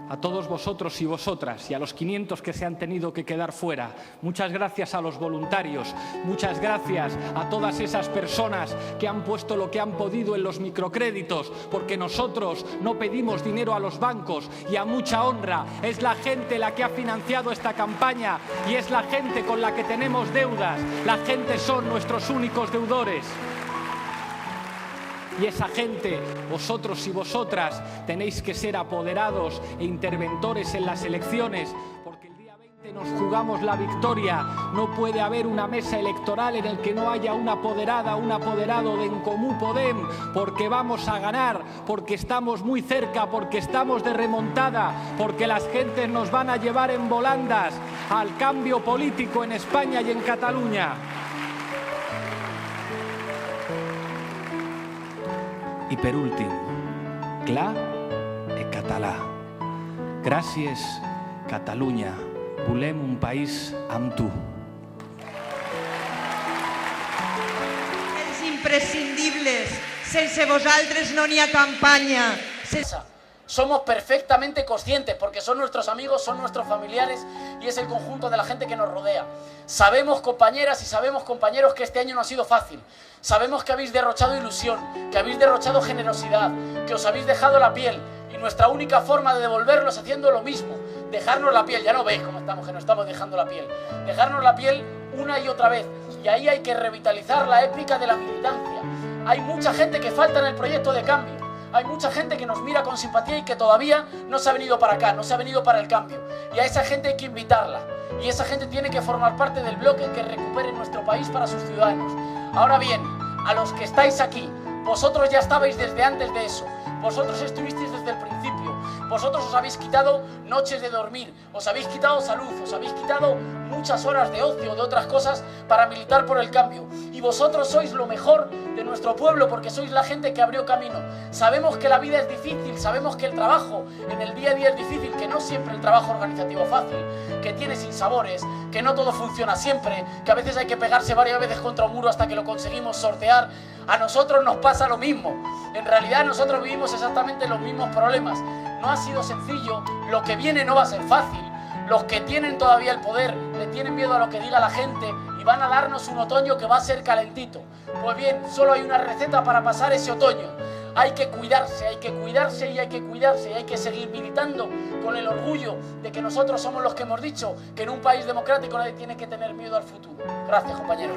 a todos vosotros y vosotras y a los 500 que se han tenido que quedar fuera. Muchas gracias a los voluntarios, muchas gracias a todas esas personas que han puesto lo que han podido en los microcréditos, porque nosotros no pedimos dinero a los bancos, y a mucha honra es la gente la que ha financiado esta campaña y es la gente con la que tenemos deudas. La gente son nuestros únicos deudores. Y esa gente, vosotros y vosotras, tenéis que ser apoderados e interventores en las elecciones, porque el día 20 nos jugamos la victoria. No puede haber una mesa electoral en el que no haya una apoderada, un apoderado de En Comú Podem, porque vamos a ganar, porque estamos muy cerca, porque estamos de remontada, porque las gentes nos van a llevar en volandas al cambio político en España y en Cataluña. I per últim, clar i català. Gràcies, Catalunya. Volem un país amb tu. Els imprescindibles. Sense vosaltres no n'hi ha campanya. Somos perfectamente conscientes, porque son nuestros amigos, son nuestros familiares y es el conjunto de la gente que nos rodea. Sabemos, compañeras y sabemos, compañeros, que este año no ha sido fácil. Sabemos que habéis derrochado ilusión, que habéis derrochado generosidad, que os habéis dejado la piel, y nuestra única forma de devolverlo es haciendo lo mismo, dejarnos la piel. Ya no veis cómo estamos, que nos estamos dejando la piel. Dejarnos la piel una y otra vez, y ahí hay que revitalizar la épica de la militancia. Hay mucha gente que falta en el proyecto de cambio. Hay mucha gente que nos mira con simpatía y que todavía no se ha venido para acá, no se ha venido para el cambio. Y a esa gente hay que invitarla. Y esa gente tiene que formar parte del bloque que recupere nuestro país para sus ciudadanos. Ahora bien, a los que estáis aquí, vosotros ya estabais desde antes de eso. Vosotros estuvisteis desde el principio. Vosotros os habéis quitado noches de dormir, os habéis quitado salud, os habéis quitado muchas horas de ocio, de otras cosas, para militar por el cambio. Y vosotros sois lo mejor de nuestro pueblo, porque sois la gente que abrió camino. Sabemos que la vida es difícil, sabemos que el trabajo en el día a día es difícil, que no siempre el trabajo organizativo es fácil, que tiene sinsabores, que no todo funciona siempre, que a veces hay que pegarse varias veces contra un muro hasta que lo conseguimos sortear. A nosotros nos pasa lo mismo. En realidad nosotros vivimos exactamente los mismos problemas. No ha sido sencillo, lo que viene no va a ser fácil. Los que tienen todavía el poder le tienen miedo a lo que diga la gente y van a darnos un otoño que va a ser calentito. Pues bien, solo hay una receta para pasar ese otoño. Hay que cuidarse, hay que cuidarse y hay que cuidarse, y hay que seguir militando con el orgullo de que nosotros somos los que hemos dicho que en un país democrático nadie tiene que tener miedo al futuro. Gracias, compañeros.